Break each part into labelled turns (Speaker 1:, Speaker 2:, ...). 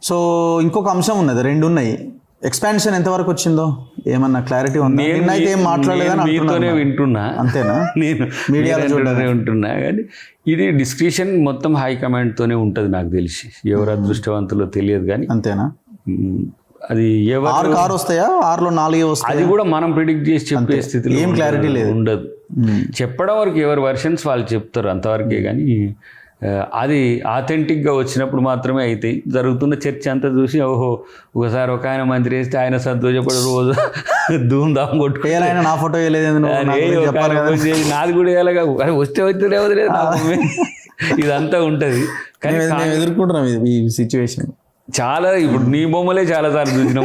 Speaker 1: So ఇంకొక అంశం ఉన్నది, రెండు ఉన్నాయి. ఎక్స్పాన్షన్ ఎంతవరకు వచ్చిందో ఏమన్నా క్లారిటీ ఉందా? నిన్నైతే ఏం మాట్లాడలేదని
Speaker 2: మీతోనే వింటున్నా,
Speaker 1: అంతేనా?
Speaker 2: నేను మీడియాలోనే వింటున్నా. కానీ ఇది డిస్కషన్ మొత్తం హైకమాండ్తోనే ఉంటుంది నాకు తెలిసి. ఎవరు అదృష్టవంతులో తెలియదు కానీ.
Speaker 1: అంతేనా?
Speaker 2: అది ఎవరు
Speaker 1: కారు వస్తాయా, 6లో 4 వస్తాయి?
Speaker 2: అది కూడా మనం ప్రిడిక్ట్ చేసి చెప్పే స్థితిలో
Speaker 1: ఏం క్లారిటీ లేదు,
Speaker 2: ఉండదు. చెప్పడం వరకు ఎవరు వర్షన్స్ వాళ్ళు చెప్తారు అంతవరకే. కానీ అది ఆథెంటిక్గా వచ్చినప్పుడు మాత్రమే అవుతాయి. జరుగుతున్న చర్చ అంతా చూసి ఓహో ఒకసారి ఒక ఆయన మంత్రి వేస్తే ఆయన సంతోషపడే రోజు ధూమ్ ధామ్ కొట్టుకు
Speaker 1: ఆయన నా ఫోటో వేయలేదు,
Speaker 2: నాది కూడా వేయాలిగా, వస్తే వద్దులేదు ఇదంతా ఉంటుంది. కానీ
Speaker 1: ఎదుర్కొంటున్నాం ఈ సిచ్యువేషన్
Speaker 2: చాలా. ఇప్పుడు నీ బొమ్మలే చాలా సార్లు చూసినాం.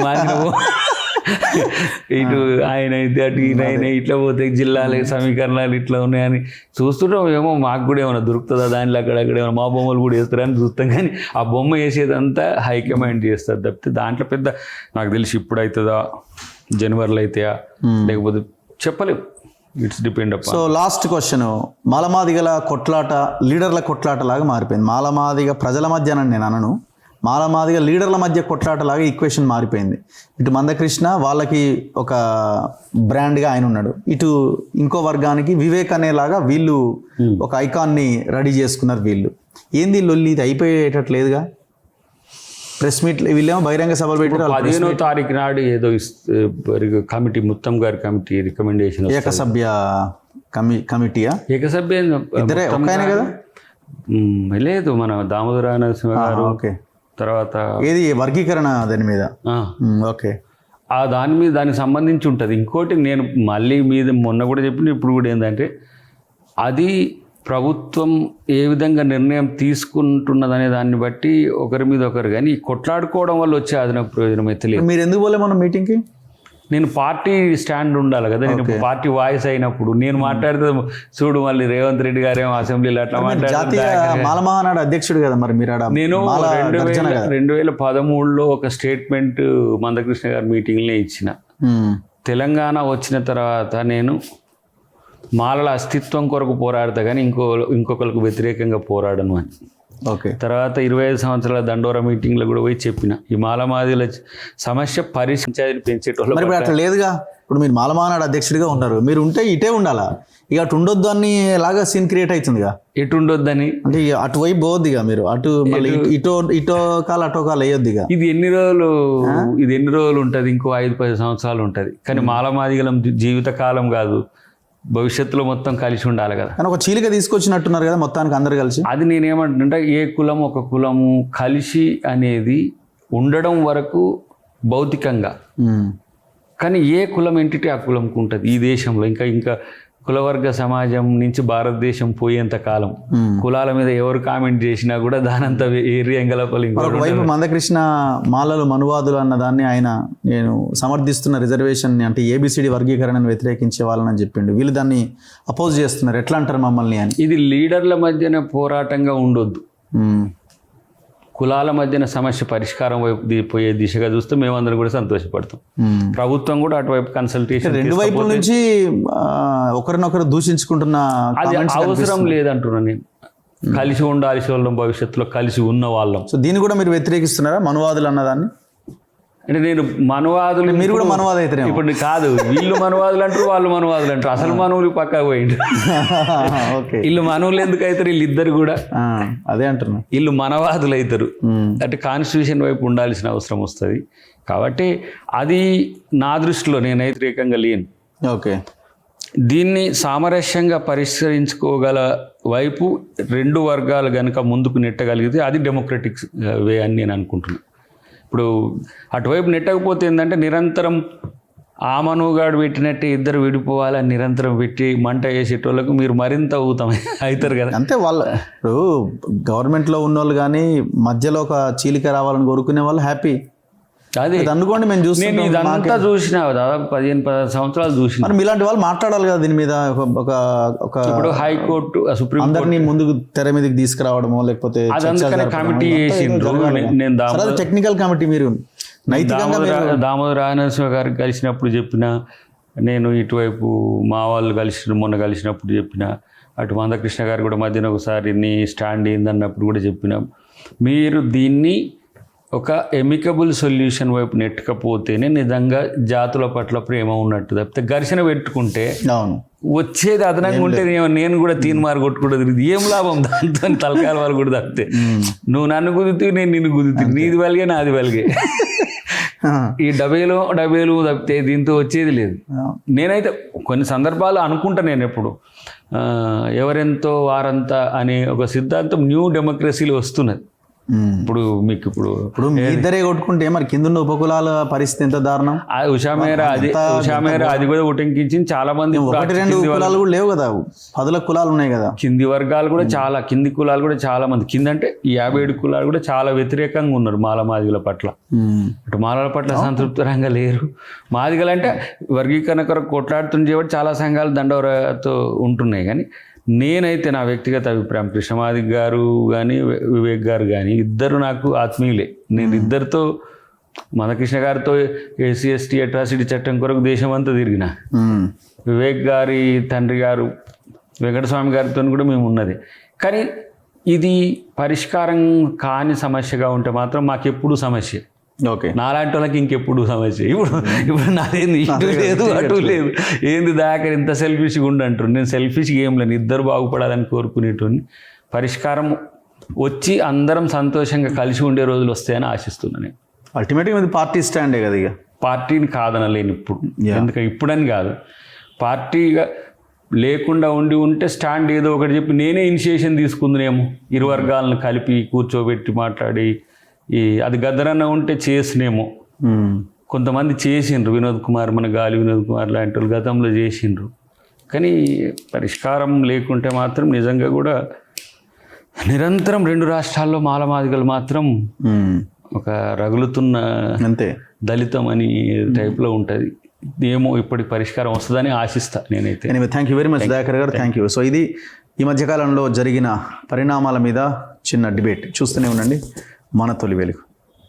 Speaker 2: ఇటు ఆయన అయితే అటు ఈయన ఇట్లా పోతే జిల్లాల సమీకరణాలు ఇట్లా ఉన్నాయని చూస్తుంటాం. ఏమో మాకు కూడా ఏమైనా దొరుకుతుందా దాంట్లో అక్కడక్కడ ఏమైనా మా బొమ్మలు కూడా వేస్తారని చూస్తాం. కానీ ఆ బొమ్మ వేసేదంతా హైకమాండ్ చేస్తారు తప్పితే దాంట్లో పెద్ద నాకు తెలిసి ఇప్పుడు అవుతుందా, జనవరిలో అవుతాయా లేకపోతే చెప్పలేము. It's depend up.
Speaker 1: So last question, మాలమాదిగల కొట్లాట లీడర్ల కొట్లాట లాగా మారిపోయింది. మాలమాదిగ ప్రజల మధ్య నేను అనను, మాలమాదిగ లీడర్ల మధ్య కొట్లాటలాగా ఈక్వేషన్ మారిపోయింది. ఇటు మందకృష్ణ వాళ్ళకి ఒక బ్రాండ్గా ఆయన ఉన్నాడు, ఇటు ఇంకో వర్గానికి వివేక్ అనేలాగా వీళ్ళు ఒక ఐకాన్ని రెడీ చేసుకున్నారు. వీళ్ళు ఏంది లొల్లి, ఇది అయిపోయేటట్లేదుగా. ప్రెస్ మీట్ వీళ్ళేమో బహిరంగ సభలు పెట్టారు.
Speaker 2: 15వ తారీఖు నాడు ఏదో కమిటీ, ముత్తం గారి కమిటీ రికమెండేషన్,
Speaker 1: ఏకసభ్య కమిటీయా?
Speaker 2: ఏకసభ్య
Speaker 1: ఇద్దరే ఒక ఆయన కదా?
Speaker 2: లేదు, మన దామోదర నరసింహ గారు.
Speaker 1: ఓకే.
Speaker 2: తర్వాత
Speaker 1: ఏది వర్గీకరణ దాని మీద? ఓకే.
Speaker 2: ఆ దాని మీద దానికి సంబంధించి ఉంటుంది. ఇంకోటి నేను మళ్ళీ మీద మొన్న కూడా చెప్పిన, ఇప్పుడు కూడా ఏంటంటే అది ప్రభుత్వం ఏ విధంగా నిర్ణయం తీసుకుంటున్నదనే దాన్ని బట్టి ఒకరి మీద ఒకరు. కానీ కొట్లాడుకోవడం వల్ల వచ్చే అదనపు ప్రయోజనం అయితే లేదు.
Speaker 1: మీరు ఎందుకు పోలే మన మీటింగ్కి?
Speaker 2: నేను పార్టీ స్టాండ్ ఉండాలి కదా, నేను పార్టీ వాయిస్ అయినప్పుడు నేను మాట్లాడితే చూడు మళ్ళీ రేవంత్ రెడ్డి గారేమో అసెంబ్లీలో అట్లా మాట్లాడారు.
Speaker 1: మాలమహానాడు అధ్యక్షుడు కదా మరి మీరు?
Speaker 2: నేను 2013లో ఒక స్టేట్మెంట్ మందకృష్ణ గారి మీటింగ్లో ఇచ్చిన. తెలంగాణ వచ్చిన తర్వాత నేను మాలల అస్తిత్వం కొరకు పోరాడతా కానీ ఇంకొకరికి వ్యతిరేకంగా పోరాడను అని.
Speaker 1: ఓకే.
Speaker 2: తర్వాత 25 సంవత్సరాల దండోరా మీటింగ్లో కూడా పోయి చెప్పిన, ఈ మాలమాదిల సమస్య పంచాయతీలు పెంచేటోళ్ళు.
Speaker 1: మరి అట్లా లేదుగా. ఇప్పుడు మీరు మాలమహానాడు అధ్యక్షుడిగా ఉన్నారు, మీరు ఉంటే ఇటే ఉండాలా, ఇక అటు ఉండొద్దు అని ఎలాగా సీన్ క్రియేట్ అవుతుందిగా.
Speaker 2: ఎటు ఉండొద్దని
Speaker 1: అంటే అటువైపు పోవద్దిగా మీరు, అటు ఇటో కాలు అటో కాలు వేయొద్దిగా.
Speaker 2: ఇది ఎన్ని రోజులు ఉంటుంది? ఇంకో 5-10 సంవత్సరాలు ఉంటుంది. కానీ మాలమాదిగలం జీవితకాలం కాదు, భవిష్యత్తులో మొత్తం కలిసి ఉండాలి కదా.
Speaker 1: కానీ ఒక చీలిక తీసుకొచ్చినట్టున్నారు కదా మొత్తానికి అందరు కలిసి.
Speaker 2: అది నేనేమంటుంటే ఏ కులం ఒక కులము కలిసి అనేది ఉండడం వరకు భౌతికంగా, కానీ ఏ కులం ఎంటిటీ ఆ కులంకు ఉంటుంది ఈ దేశంలో. ఇంకా కులవర్గ సమాజం నుంచి భారతదేశం పోయేంత కాలం కులాల మీద ఎవరు కామెంట్ చేసినా కూడా దానంతా ఏరి ఎంగలపల్లి.
Speaker 1: ఒకవైపు మందకృష్ణ మాలలు మనువాదులు అన్న దాన్ని ఆయన నేను సమర్థిస్తున్న రిజర్వేషన్ అంటే ఏబిసిడి వర్గీకరణను వ్యతిరేకించే వాళ్ళని చెప్పిండు, వీళ్ళు దాన్ని అపోజ్ చేస్తున్నారు. ఎట్లా అంటారు మమ్మల్ని అని?
Speaker 2: ఇది లీడర్ల మధ్యన పోరాటంగా ఉండొద్దు, కులాల మధ్యన సమస్య పరిష్కారం వైపు పోయే దిశగా చూస్తే మేమందరం కూడా సంతోషపడతాం. ప్రభుత్వం కూడా అటువైపు కన్సల్టేషన్,
Speaker 1: రెండు వైపుల నుంచి ఒకరినొకరు దూషించుకుంటున్న
Speaker 2: అది అవసరం లేదంటున్నా నేను. కలిసి ఉండాల్సి వాళ్ళం, భవిష్యత్తులో కలిసి ఉన్న వాళ్ళం.
Speaker 1: సో దీన్ని కూడా మీరు వ్యతిరేకిస్తున్నారా మనువాదులు అన్నదాన్ని?
Speaker 2: అంటే నేను మనవాదులు,
Speaker 1: మీరు కూడా మనవాదు అయితే
Speaker 2: ఇప్పుడు కాదు, వీళ్ళు మనవాదులు అంటారు వాళ్ళు మనవాదులు అంటారు. అసలు మనవులు పక్కా పోయిండు. వీళ్ళు మనవులు ఎందుకు అవుతారు? వీళ్ళిద్దరు కూడా
Speaker 1: అదే అంటున్నా,
Speaker 2: వీళ్ళు మనవాదులు అవుతారు. అంటే కాన్స్టిట్యూషన్ వైపు ఉండాల్సిన అవసరం వస్తుంది. కాబట్టి అది నా దృష్టిలో నేను వ్యతిరేకంగా లేను.
Speaker 1: ఓకే.
Speaker 2: దీన్ని సామరస్యంగా పరిష్కరించుకోగల వైపు రెండు వర్గాలు కనుక ముందుకు నెట్టగలిగితే అది డెమోక్రటిక్ వే అని నేను అనుకుంటున్నాను. ఇప్పుడు అటువైపు నెట్టకపోతే ఏంటంటే నిరంతరం ఆ మనుగాడు పెట్టినట్టే ఇద్దరు విడిపోవాలని నిరంతరం పెట్టి మంట వేసేటోళ్ళకు మీరు మరింత అవుతారు కదా.
Speaker 1: అంతే. వాళ్ళ ఇప్పుడు గవర్నమెంట్లో ఉన్న వాళ్ళు కానీ మధ్యలో ఒక చీలిక రావాలని కోరుకునే వాళ్ళు హ్యాపీ.
Speaker 2: అదే
Speaker 1: అనుకోండి, మేము చూస్తాం.
Speaker 2: ఇదంతా చూసినా దాదాపు 15-16 సంవత్సరాలు చూసిన.
Speaker 1: మరి మీలాంటి వాళ్ళు మాట్లాడాలి కదా దీని మీద.
Speaker 2: ఇప్పుడు హైకోర్టు, సుప్రీం
Speaker 1: అందరినీ ముందుకు తెర మీదకి తీసుకురావడమో లేకపోతే
Speaker 2: కమిటీ చేసిండ్రు. నేను
Speaker 1: టెక్నికల్ కమిటీ, మీరు
Speaker 2: దామోదర నరసింహ గారికి కలిసినప్పుడు చెప్పిన, నేను ఇటువైపు మా వాళ్ళు మొన్న కలిసినప్పుడు చెప్పిన, అటు మందకృష్ణ గారు కూడా మధ్యన ఒకసారి నీ స్టాండ్ ఏందన్నప్పుడు కూడా చెప్పిన, మీరు దీన్ని ఒక ఎమికబుల్ సొల్యూషన్ వైపు నెట్టకపోతేనే నిజంగా జాతుల పట్ల ప్రేమ ఉన్నట్టు తప్పితే ఘర్షణ పెట్టుకుంటే
Speaker 1: అవును
Speaker 2: వచ్చేది అదనంగా ఉంటే నేను కూడా తీన్మార్ కొట్టుకుంటుంది ఏం లాభం దాంతో తలకాయల వాళ్ళు కూడా తప్పితే నువ్వు నన్ను కుదుతూ నేను నిన్ను కుదుతూ నీది వెలిగే నాది వెలిగే ఈ డబేలు తప్పితే దీంతో వచ్చేది లేదు. నేనైతే కొన్ని సందర్భాలు అనుకుంటా నేను ఎప్పుడు ఎవరెంతో వారంతా అనే ఒక సిద్ధాంతం న్యూ డెమోక్రసీలో వస్తున్నది. ఇప్పుడు
Speaker 1: మీ ఇద్దరే కొట్టుకుంటే మరి కింద ఉపకులాల పరిస్థితి ఎంత దారుణం.
Speaker 2: ఉషామేర అది కూడా ఉటంకించింది. చాలా మంది
Speaker 1: 1-2 కులాలు కూడా లేవు కదా, 10 కులాలు ఉన్నాయి కదా.
Speaker 2: కింది వర్గాలు కూడా చాలా, కింది కులాలు కూడా చాలా మంది, కింద అంటే 57 కులాలు కూడా చాలా వ్యతిరేకంగా ఉన్నారు మాదిగల పట్ల. అటు మాలల పట్ల సంతృప్తికరంగా లేరు. మాదిగలు అంటే వర్గీకరణ కొరకు కొట్లాడుతున్న చేయబట్టి చాలా సంఘాలు దండవరతో ఉంటున్నాయి. కానీ నేనైతే నా వ్యక్తిగత అభిప్రాయం, కృష్ణమాదిగ గారు కానీ వివేక్ గారు కానీ ఇద్దరు నాకు ఆత్మీయులే. నేను ఇద్దరితో, మందకృష్ణ గారితో SC/ST అట్రాసిటీ చట్టం కొరకు దేశం అంతా తిరిగిన, వివేక్ గారి తండ్రి గారు వెంకటస్వామి గారితో కూడా మేము ఉన్నది. కానీ ఇది పరిష్కారం కాని సమస్యగా ఉంటే మాత్రం మాకెప్పుడు సమస్య.
Speaker 1: ఓకే,
Speaker 2: నాలాంటి వాళ్ళకి ఇంకెప్పుడు సమస్య. ఇప్పుడు నాదేంది ఇటు లేదు అటు లేదు, ఏంది దాకా ఇంత సెల్ఫిష్గా ఉండంటారు. నేను సెల్ఫిష్గా ఏం లేను, ఇద్దరు బాగుపడాలని కోరుకునేటువంటి పరిష్కారం వచ్చి అందరం సంతోషంగా కలిసి ఉండే రోజులు వస్తాయని ఆశిస్తున్నాను.
Speaker 1: అల్టిమేట్గా ఇది పార్టీ స్టాండే కదా. ఇక
Speaker 2: పార్టీని కాదనలేను ఇప్పుడు, ఎందుకంటే ఇప్పుడని కాదు, పార్టీగా లేకుండా ఉంటే స్టాండ్ ఏదో ఒకటి చెప్పి నేనే ఇనిషియేషన్ తీసుకుందునేమో, ఇరు వర్గాలను కలిపి కూర్చోబెట్టి మాట్లాడి అది గద్దరన్న ఉంటే చేసినేమో. కొంతమంది చేసిండ్రు, వినోద్ కుమార్, మన గాలి వినోద్ కుమార్ లాంటి వాళ్ళు గతంలో చేసిండ్రు. కానీ పరిష్కారం లేకుంటే మాత్రం నిజంగా కూడా నిరంతరం 2 రాష్ట్రాల్లో మాలమాదిగలు మాత్రం ఒక రగులుతున్న
Speaker 1: అంతే
Speaker 2: దళితం అని టైప్లో ఉంటుంది. ఏమో ఇప్పటికి పరిష్కారం వస్తుందని ఆశిస్తా నేనైతే.
Speaker 1: Thank you very much Dayakar గారు, థ్యాంక్ యూ. సో ఇది ఈ మధ్యకాలంలో జరిగిన పరిణామాల మీద చిన్న డిబేట్. చూస్తూనే ఉండండి మన తొలి వెలుగు.